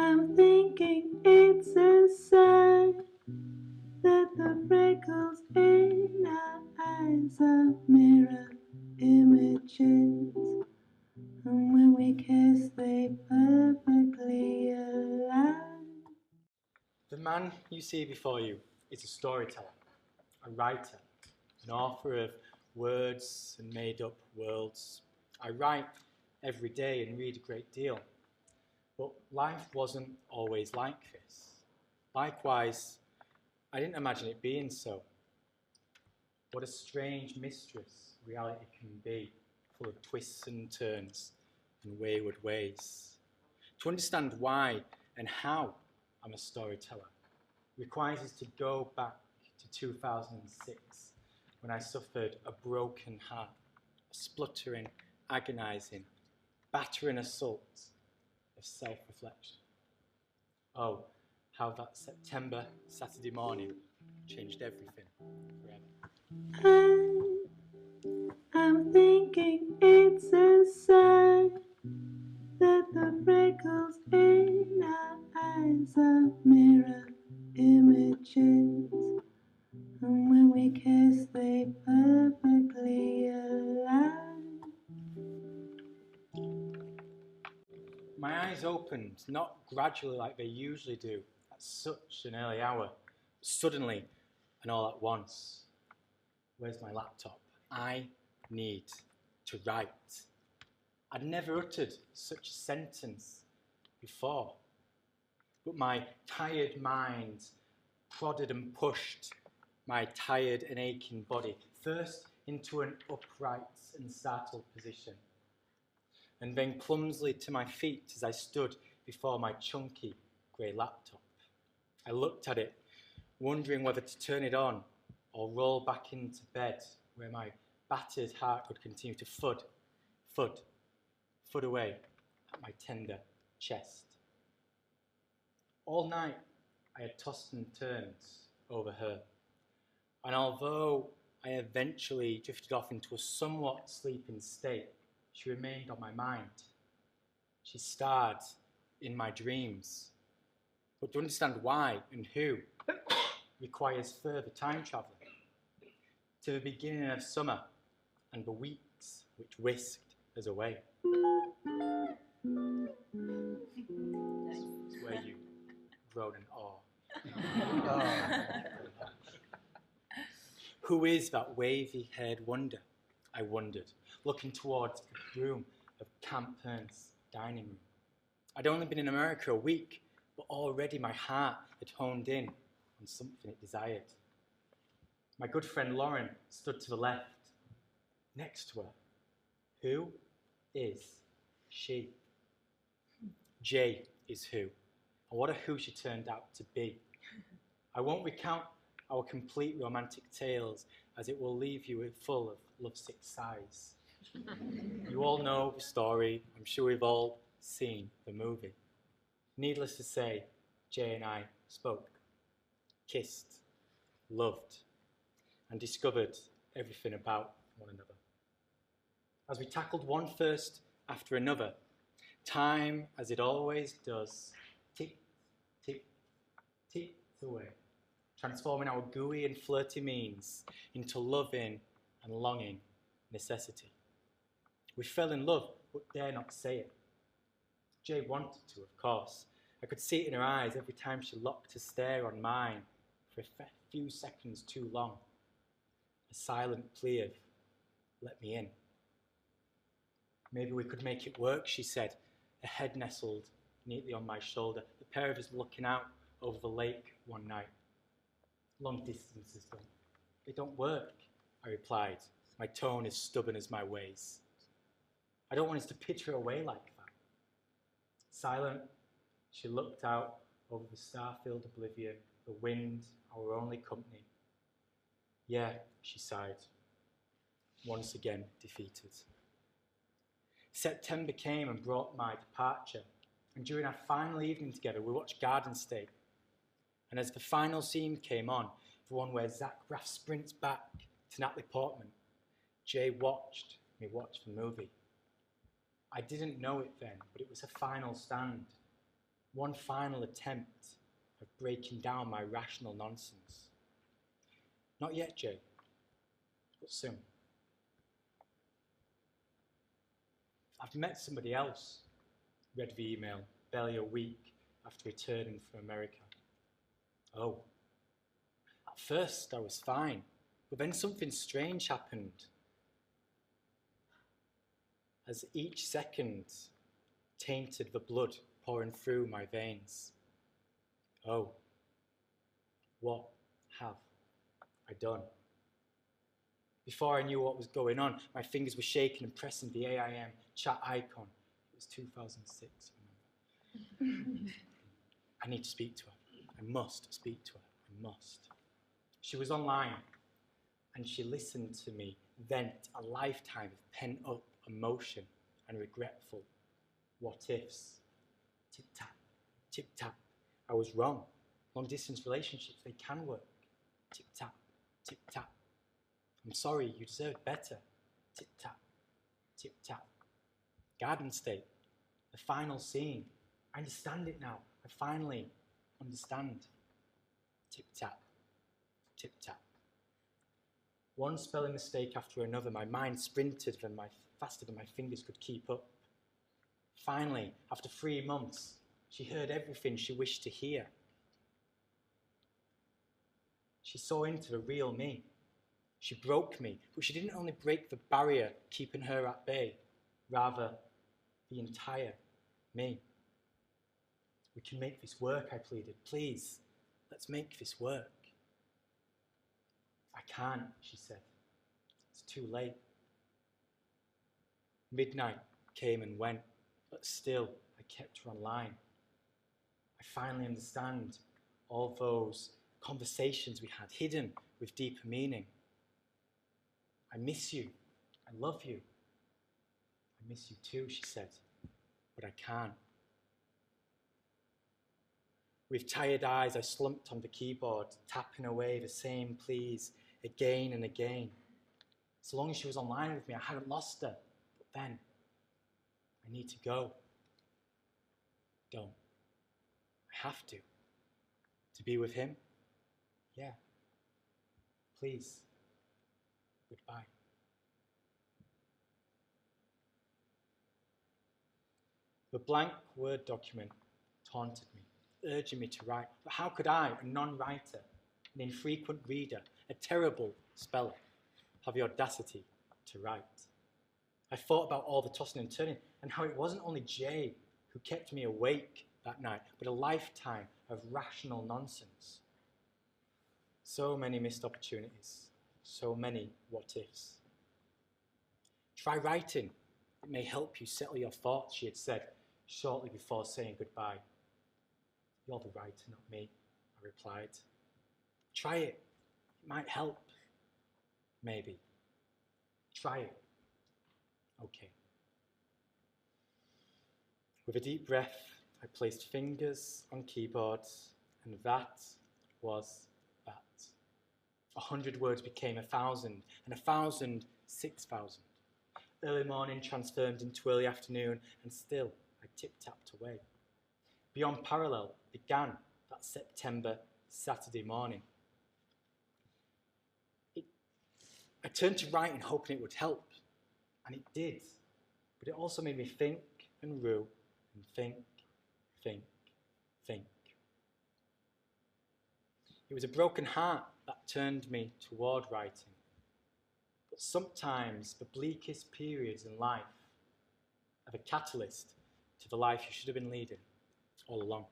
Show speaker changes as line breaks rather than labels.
I'm thinking it's a sign that the freckles in our eyes are mirror images, and when we kiss they perfectly align.
The man you see before you is a storyteller, a writer, an author of words and made-up worlds. I write every day and read a great deal, but life wasn't always like this. Likewise, I didn't imagine it being so. What a strange mistress reality can be, full of twists and turns and wayward ways. To understand why and how I'm a storyteller requires us to go back to 2006, when I suffered a broken heart, a spluttering, agonising, battering assault of self-reflection. Oh, how that September Saturday morning changed everything forever.
I'm thinking it's a sign that the freckles in our eyes are mirror images, and when we kiss they perfectly align.
My eyes opened, not gradually like they usually do at such an early hour, suddenly and all at once. Where's my laptop? I need to write. I'd never uttered such a sentence before, but my tired mind prodded and pushed my tired and aching body first into an upright and startled position, and then clumsily to my feet as I stood before my chunky grey laptop. I looked at it, wondering whether to turn it on or roll back into bed where my battered heart could continue to thud away at my tender chest. All night I had tossed and turned over her, and although I eventually drifted off into a somewhat sleeping state, she remained on my mind. She starred in my dreams. But to understand why and who requires further time travelling to the beginning of summer and the weeks which whisked us away. It's where you groan in awe. Who is that wavy-haired wonder? I wondered, looking towards the room of Camp Hearn's dining room. I'd only been in America a week, but already my heart had honed in on something it desired. My good friend Lauren stood to the left, next to her. Who is she? Jay is who, and what a who she turned out to be. I won't recount our complete romantic tales, as it will leave you full of lovesick sighs. You all know the story. I'm sure we've all seen the movie. Needless to say, Jay and I spoke, kissed, loved, and discovered everything about one another. As we tackled one first after another, time, as it always does, ticked, ticked, ticked away, transforming our gooey and flirty means into loving and longing necessity. We fell in love, but dare not say it. Jay wanted to, of course. I could see it in her eyes every time she locked her stare on mine for a few seconds too long. A silent plea of, let me in. Maybe we could make it work, she said, her head nestled neatly on my shoulder, the pair of us looking out over the lake one night. Long distances they don't work, I replied, my tone as stubborn as my ways. I don't want us to picture away like that. Silent, she looked out over the star-filled oblivion, the wind, our only company. Yeah, she sighed, once again defeated. September came and brought my departure, and during our final evening together, we watched Garden State. And as the final scene came on, the one where Zach Braff sprints back to Natalie Portman, Jay watched me watch the movie. I didn't know it then, but it was her final stand. One final attempt of breaking down my rational nonsense. Not yet, Jay, but soon. I've met somebody else, read the email barely a week after returning from America. Oh. At first I was fine, but then something strange happened. As each second tainted the blood pouring through my veins. Oh, what have I done? Before I knew what was going on, my fingers were shaking and pressing the AIM chat icon. It was 2006, remember? I need to speak to her. I must speak to her. I must. She was online, and she listened to me vent a lifetime of pent-up emotion and regretful what-ifs. Tip-tap, tip-tap. I was wrong. Long-distance relationships, they can work. Tip-tap, tip-tap. I'm sorry, you deserve better. Tip-tap, tip-tap. Garden State, the final scene. I understand it now. I finally understand. Tip-tap, tip-tap. One spelling mistake after another, my mind sprinted faster than my fingers could keep up. Finally, after 3 months, she heard everything she wished to hear. She saw into the real me. She broke me, but she didn't only break the barrier keeping her at bay, rather the entire me. We can make this work, I pleaded. Please, let's make this work. I can't, she said. It's too late. Midnight came and went, but still I kept her online. I finally understand all those conversations we had, hidden with deeper meaning. I miss you. I love you. I miss you too, she said, but I can't. With tired eyes, I slumped on the keyboard, tapping away the same pleas again and again. So long as she was online with me, I hadn't lost her. But then, I need to go. Don't. I have to. To be with him? Yeah. Please. Goodbye. The blank Word document taunted me, urging me to write. But how could I, a non-writer, an infrequent reader, a terrible speller, have the audacity to write? I thought about all the tossing and turning and how it wasn't only Jay who kept me awake that night, but a lifetime of rational nonsense. So many missed opportunities, so many what-ifs. Try writing. It may help you settle your thoughts, she had said shortly before saying goodbye. You're the writer, not me, I replied. Try it. It might help. Maybe. Try it. Okay. With a deep breath, I placed fingers on keyboards, and that was that. 100 words became 1,000, and 1,000, 6,000. Early morning transformed into early afternoon, and still I tip-tapped away. Beyond Parallel began that September Saturday morning. I turned to writing hoping it would help, and it did. But it also made me think and rue and think. It was a broken heart that turned me toward writing. But sometimes the bleakest periods in life are the catalyst to the life you should have been leading all along.